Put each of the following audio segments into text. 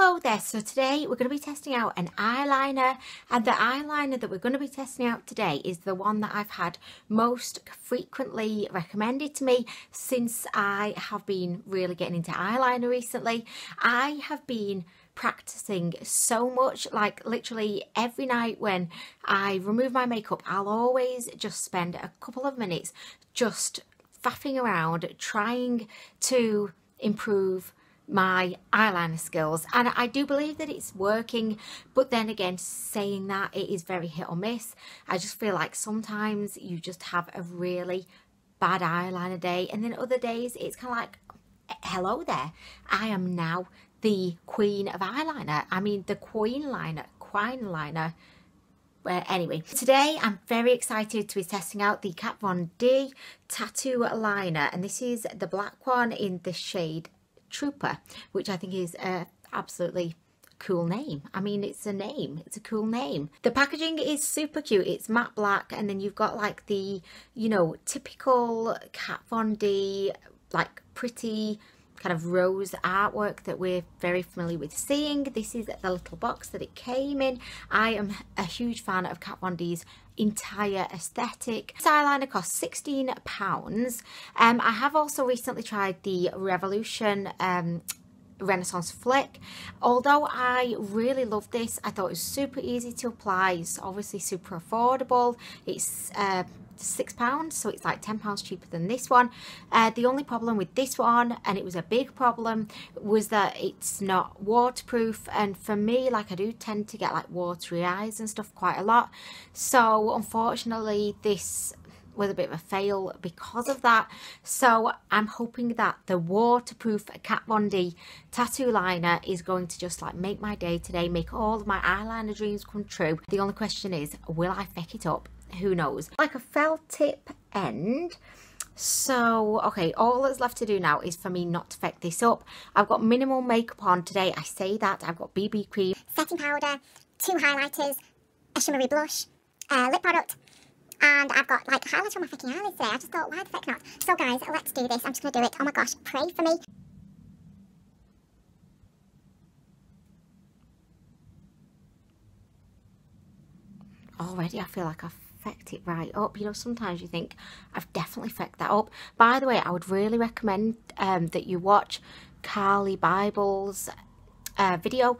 Hello there, so today we're going to be testing out an eyeliner, and the eyeliner that we're going to be testing out today is the one that I've had most frequently recommended to me since I have been really getting into eyeliner recently. I have been practicing so much, like literally every night when I remove my makeup, I'll always just spend a couple of minutes just faffing around trying to improve my eyeliner skills, and I do believe that it's working, but then again, saying that, it is very hit or miss. I just feel like sometimes you just have a really bad eyeliner day, and then other days it's kind of like, hello there, I am now the queen of eyeliner. I mean the queen liner. Well, anyway, today I'm very excited to be testing out the Kat Von D tattoo liner, and this is the black one in the shade Trooper, which I think is a absolutely cool name. I mean, it's a name, it's a cool name. The packaging is super cute. It's matte black, and then you've got like the, you know, typical Kat Von D, like pretty kind of rose artwork that we're very familiar with seeing. This is the little box that it came in. I am a huge fan of Kat Von D's entire aesthetic. This eyeliner costs £16. I have also recently tried the Revolution Renaissance Flick. Although I really love this, I thought it was super easy to apply. It's obviously super affordable. It's £6, so it's like £10 cheaper than this one. The only problem with this one, and it was a big problem, was that it's not waterproof, and for me, like, I do tend to get like watery eyes and stuff quite a lot, so unfortunately this was a bit of a fail because of that. So I'm hoping that the waterproof Kat Von D tattoo liner is going to just like make my day today, make all of my eyeliner dreams come true. The only question is, will I feck it up? Who knows? Like a felt tip end. So okay, all that's left to do now is for me not to feck this up. I've got minimal makeup on today. I say that. I've got BB cream, setting powder, 2 highlighters, a shimmery blush, lip product, and I've got like highlighter on my fucking eyelids today. I just thought, why the feck not? So guys, let's do this. I'm just going to do it. Oh my gosh, pray for me. Already I feel like I've fecked it right up. You know, sometimes you think, I've definitely fecked that up. By the way, I would really recommend that you watch Carly Bible's video.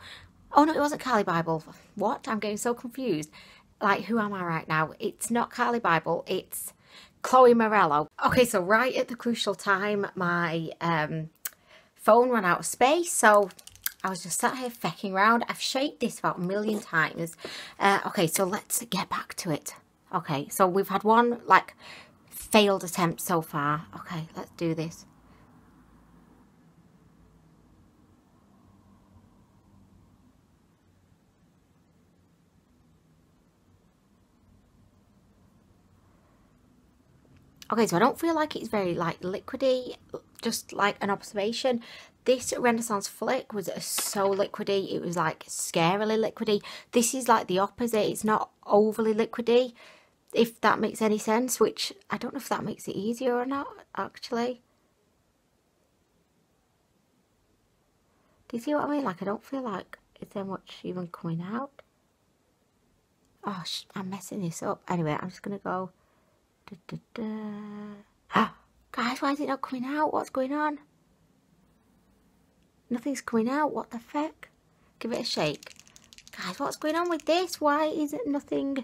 Oh no, it wasn't Carly Bible. What? I'm getting so confused. Like, who am I right now? It's not Carly Bible, it's Chloe Morello. Okay, so right at the crucial time, my phone ran out of space, so I was just sat here fecking around. I've shaped this about a million times. Okay, so let's get back to it. Okay, so we've had one, like, failed attempt so far. Okay, let's do this. Okay, so I don't feel like it's very, like, liquidy, just like an observation. This Renaissance Flick was so liquidy, it was like scarily liquidy. This is like the opposite, it's not overly liquidy, if that makes any sense, which I don't know if that makes it easier or not, actually. Do you see what I mean? Like, I don't feel like, is there much even coming out? Oh, I'm messing this up. Anyway, I'm just going to go. Guys, why is it not coming out? What's going on? Nothing's coming out. What the feck? Give it a shake. Guys, what's going on with this? Why is it nothing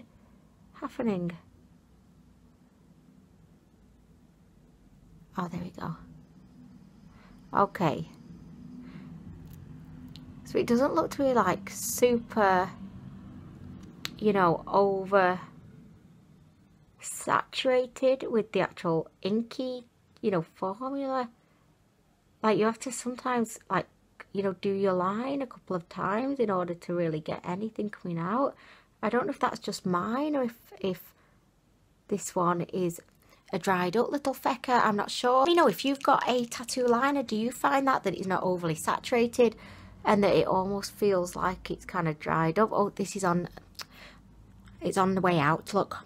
happening? Oh, there we go. Okay. So it doesn't look to be like super, you know, over saturated with the actual inky, you know, formula. Like, you have to sometimes, like, you know, do your line a couple of times in order to really get anything coming out. I don't know if that's just mine, or if this one is a dried up little fecker. I'm not sure. You know, if you've got a tattoo liner, do you find that it's not overly saturated and that it almost feels like it's kind of dried up? Oh, this is on, it's on the way out. Look.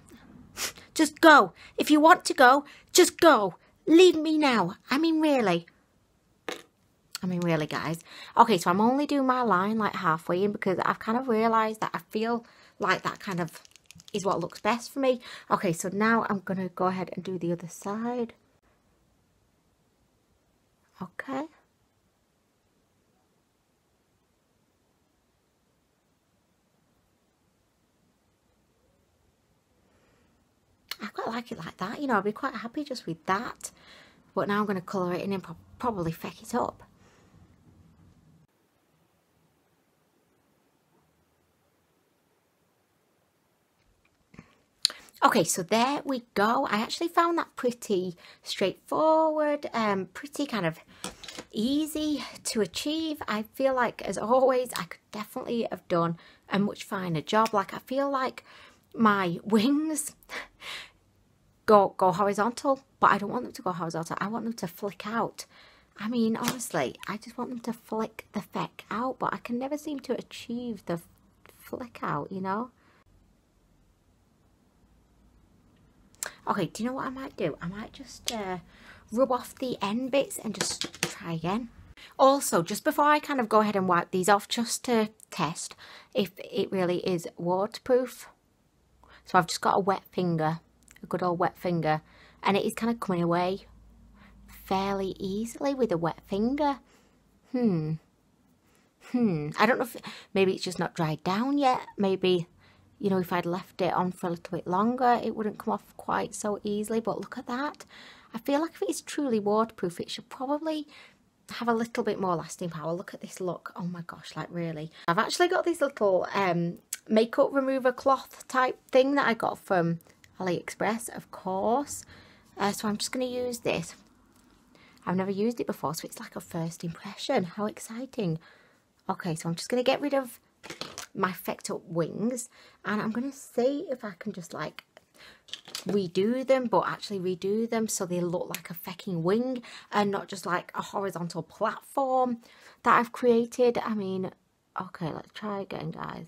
Just go. If you want to go, just go. Leave me now. I mean, really. I mean, really, guys. Okay, so I'm only doing my line like halfway in because I've kind of realised that I feel like that kind of is what looks best for me. Okay, so now I'm going to go ahead and do the other side. Okay. I quite like it like that, you know, I'd be quite happy just with that. But now I'm going to colour it in and probably feck it up. Okay, so there we go. I actually found that pretty straightforward, pretty kind of easy to achieve. I feel like, as always, I could definitely have done a much finer job. Like, I feel like my wings go horizontal, but I don't want them to go horizontal. I want them to flick out. I mean, honestly, I just want them to flick the feck out, but I can never seem to achieve the flick out, you know? Okay, do you know what I might do? I might just rub off the end bits and just try again. Also, just before I kind of go ahead and wipe these off, just to test if it really is waterproof. So I've just got a wet finger, a good old wet finger, and it is kind of coming away fairly easily with a wet finger. I don't know if maybe it's just not dried down yet. Maybe, you know, if I'd left it on for a little bit longer, it wouldn't come off quite so easily. But look at that. I feel like if it's truly waterproof, it should probably have a little bit more lasting power. Look at this look. Oh my gosh, like really. I've actually got this little makeup remover cloth type thing that I got from AliExpress, of course. So I'm just going to use this. I've never used it before, so it's like a first impression. How exciting. Okay, so I'm just going to get rid of my fecked up wings, and I'm going to see if I can just like redo them, but actually redo them so they look like a fecking wing and not just like a horizontal platform that I've created. I mean, okay, let's try again, guys.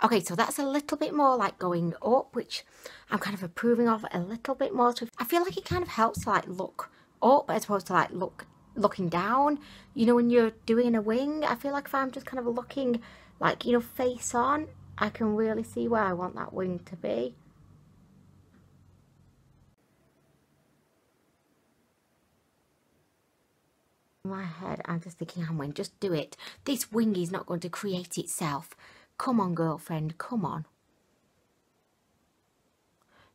Okay, so that's a little bit more like going up, which I'm kind of approving of a little bit more. So I feel like it kind of helps to like look up as opposed to like looking down. You know, when you're doing a wing, I feel like if I'm just kind of looking like, you know, face on, I can really see where I want that wing to be. In my head, I'm just thinking, Anwen, just do it. This wing is not going to create itself. Come on, girlfriend, come on.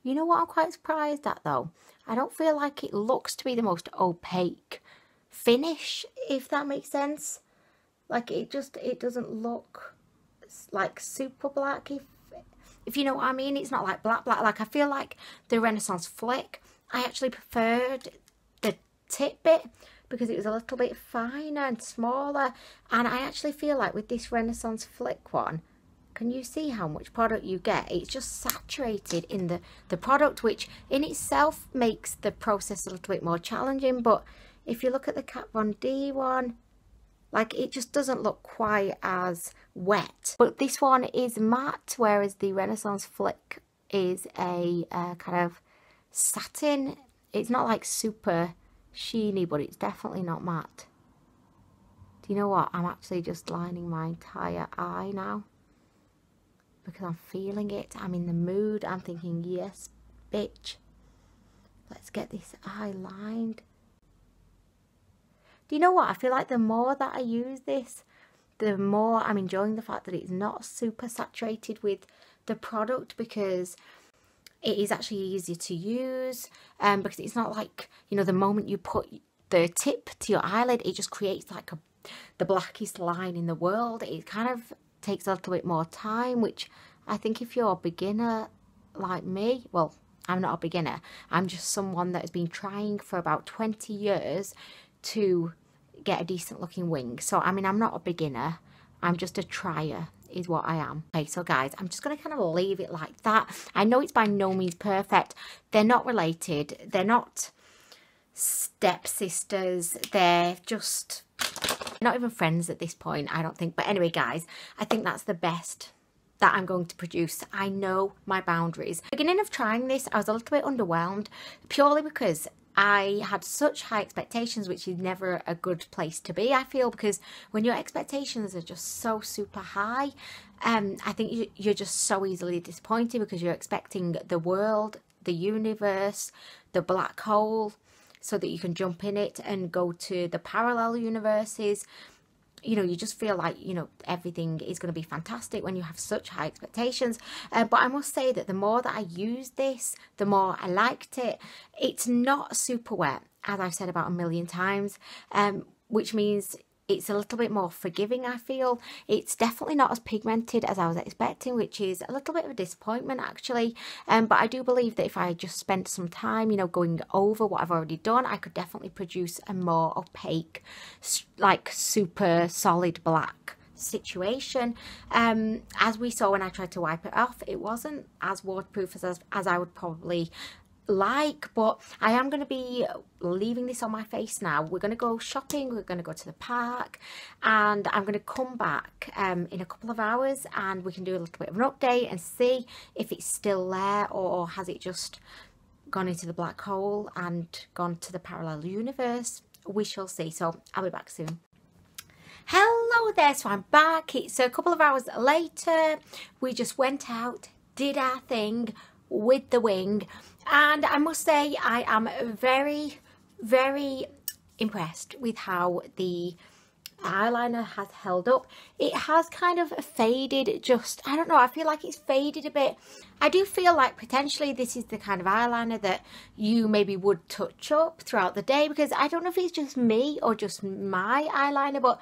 You know what I'm quite surprised at, though? I don't feel like it looks to be the most opaque finish, if that makes sense. Like, it doesn't look like super black, if you know what I mean. It's not like black. Like, I feel like the Renaissance Flick, I actually preferred the tip bit because it was a little bit finer and smaller. And I actually feel like with this Renaissance Flick one, can you see how much product you get? It's just saturated in the product, which in itself makes the process a little bit more challenging. But if you look at the Kat Von D one, like, it just doesn't look quite as wet. But this one is matte, whereas the Renaissance Flick is a kind of satin. It's not like super sheeny, but it's definitely not matte. Do you know what? I'm actually just lining my entire eye now, because I'm feeling it. I'm in the mood. I'm thinking, yes, bitch. Let's get this eye lined. Do you know what? I feel like the more that I use this, the more I'm enjoying the fact that it's not super saturated with the product, because it is actually easier to use, because it's not like, you know, the moment you put the tip to your eyelid, it just creates like the blackest line in the world. It kind of takes a little bit more time, which I think if you're a beginner like me, well, I'm not a beginner, I'm just someone that has been trying for about 20 years to get a decent looking wing. So I mean, I'm not a beginner, I'm just a trier is what I am. Okay, so guys, I'm just going to kind of leave it like that. I know it's by no means perfect. They're not related, they're not stepsisters, they're just not even friends at this point, I don't think. But anyway, guys, I think that's the best that I'm going to produce. I know my boundaries. Beginning of trying this, I was a little bit underwhelmed, purely because I had such high expectations, which is never a good place to be, I feel, because when your expectations are just so super high, I think you're just so easily disappointed, because you're expecting the world, the universe, the black hole, so that you can jump in it and go to the parallel universes. You know, you just feel like, you know, everything is going to be fantastic when you have such high expectations. But I must say that the more that I used this, the more I liked it. It's not super wet, as I've said about a million times, which means it's a little bit more forgiving, I feel. It's definitely not as pigmented as I was expecting, which is a little bit of a disappointment, actually. But I do believe that if I just spent some time, you know, going over what I've already done, I could definitely produce a more opaque, like super solid black situation. As we saw when I tried to wipe it off, it wasn't as waterproof as I would probably like, but I am going to be leaving this on my face now. We're going to go shopping, we're going to go to the park, and I'm going to come back in a couple of hours, and we can do a little bit of an update and see if it's still there, or has it just gone into the black hole and gone to the parallel universe. We shall see. So I'll be back soon. Hello there, so I'm back. It's a couple of hours later. We just went out, did our thing with the wing, and I must say I am very, very impressed with how the eyeliner has held up. It has kind of faded, just, I don't know, I feel like it's faded a bit. I do feel like potentially this is the kind of eyeliner that you maybe would touch up throughout the day, because I don't know if it's just me or just my eyeliner, but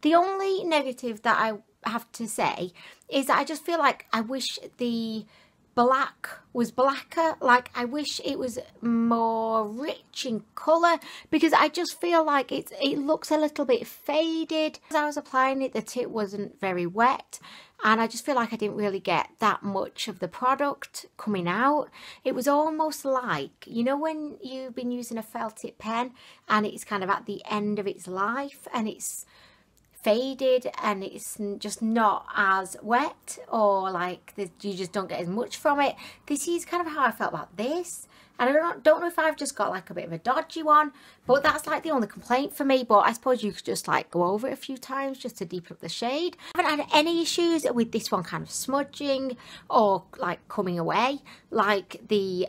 the only negative that I have to say is that I just feel like I wish the black was blacker. Like, I wish it was more rich in colour, because I just feel like it looks a little bit faded. As I was applying it, the tip wasn't very wet, and I just feel like I didn't really get that much of the product coming out. It was almost like, you know, when you've been using a felt tip pen and it's kind of at the end of its life and it's faded and it's just not as wet, or like you just don't get as much from it. This is kind of how I felt about this, and I don't know if I've just got like a bit of a dodgy one, but that's like the only complaint for me. But I suppose you could just like go over it a few times just to deepen up the shade. I haven't had any issues with this one kind of smudging or like coming away like the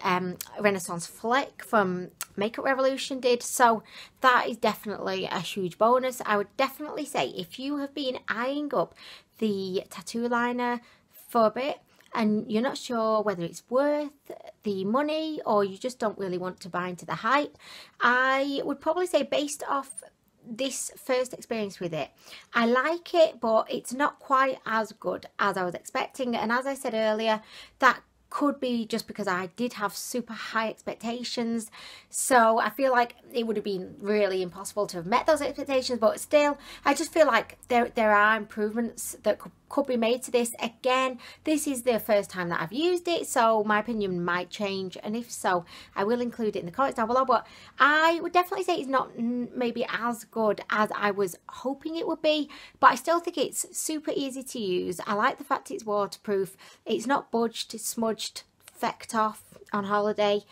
Renaissance Flick from Makeup Revolution did, so that is definitely a huge bonus. I would definitely say if you have been eyeing up the tattoo liner for a bit and you're not sure whether it's worth the money, or you just don't really want to buy into the hype, I would probably say, based off this first experience with it, I like it, but it's not quite as good as I was expecting. And as I said earlier, that could be just because I did have super high expectations, so I feel like it would have been really impossible to have met those expectations. But still, I just feel like there are improvements that could be made to this. Again, this is the first time that I've used it, so my opinion might change, and if so, I will include it in the comments down below. But I would definitely say it's not maybe as good as I was hoping it would be, but I still think it's super easy to use. I like the fact it's waterproof, it's not budged, it's smudged, fecked off on holiday.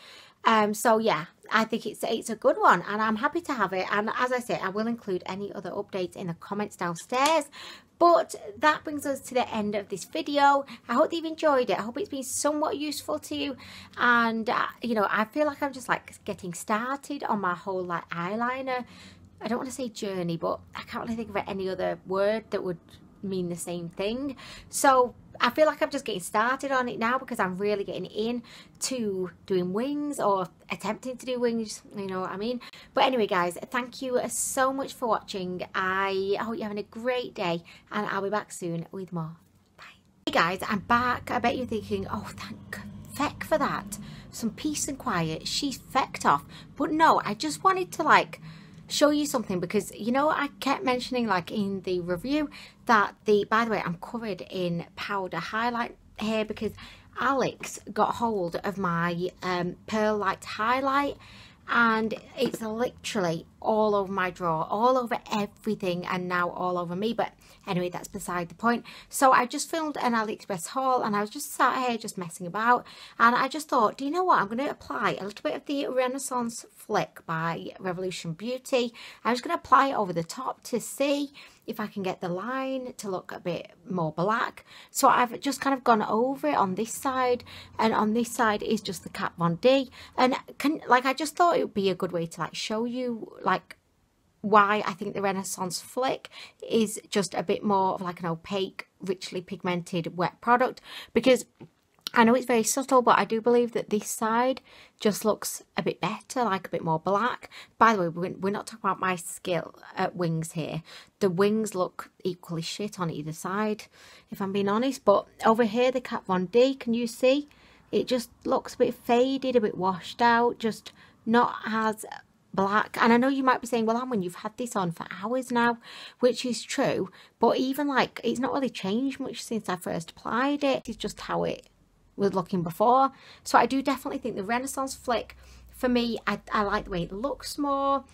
So yeah, I think it's a good one, and I'm happy to have it. And as I say, I will include any other updates in the comments downstairs. But that brings us to the end of this video. I hope that you've enjoyed it. I hope it's been somewhat useful to you. And you know, I feel like I'm just like getting started on my whole like eyeliner, I don't want to say journey, but I can't really think of any other word that would mean the same thing. So I feel like I'm just getting started on it now, because I'm really getting into doing wings, or attempting to do wings, you know what I mean. But anyway guys, thank you so much for watching. I hope you're having a great day, and I'll be back soon with more. Bye. Hey guys, I'm back. I bet you're thinking, oh thank feck for that, some peace and quiet, she's fecked off. But no, I just wanted to like show you something, because you know I kept mentioning like in the review that by the way, I'm covered in powder highlight here because Alex got hold of my pearl light highlight, and it's literally all over my drawer, all over everything, and now all over me. But anyway, that's beside the point. So I just filmed an AliExpress haul, and I was just sat here just messing about, and I just thought, do you know what, I'm going to apply a little bit of the Renaissance Flick by Revolution Beauty. I'm just going to apply it over the top to see if I can get the line to look a bit more black. So I've just kind of gone over it on this side, and on this side is just the Kat Von D. And I just thought it would be a good way to like show you like why I think the Renaissance Flick is just a bit more of like an opaque, richly pigmented wet product, because I know it's very subtle, but I do believe that this side just looks a bit better, like a bit more black. By the way, we're not talking about my skill at wings here. The wings look equally shit on either side, if I'm being honest. But over here, the Kat Von D, can you see? It just looks a bit faded, a bit washed out, just not as black. And I know you might be saying, well, Anwen, you've had this on for hours now, which is true. But even like, it's not really changed much since I first applied it. It's just how it was looking before. So I do definitely think the Renaissance Flick, for me, I like the way it looks more,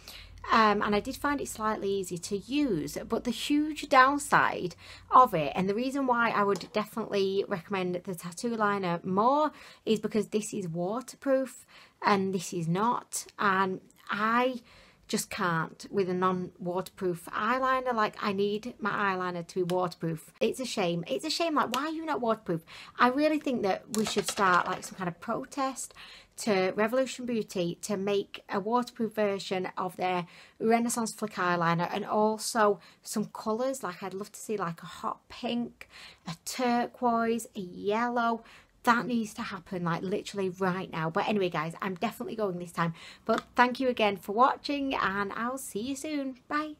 and I did find it slightly easier to use. But the huge downside of it, and the reason why I would definitely recommend the tattoo liner more, is because this is waterproof and this is not, and I just can't with a non-waterproof eyeliner. Like, I need my eyeliner to be waterproof. It's a shame. It's a shame. Like, why are you not waterproof? I really think that we should start like some kind of protest to Revolution Beauty to make a waterproof version of their Renaissance Flick eyeliner, and also some colours. Like, I'd love to see like a hot pink, a turquoise, a yellow. That needs to happen like literally right now. But anyway, guys, I'm definitely going this time. But thank you again for watching, and I'll see you soon. Bye.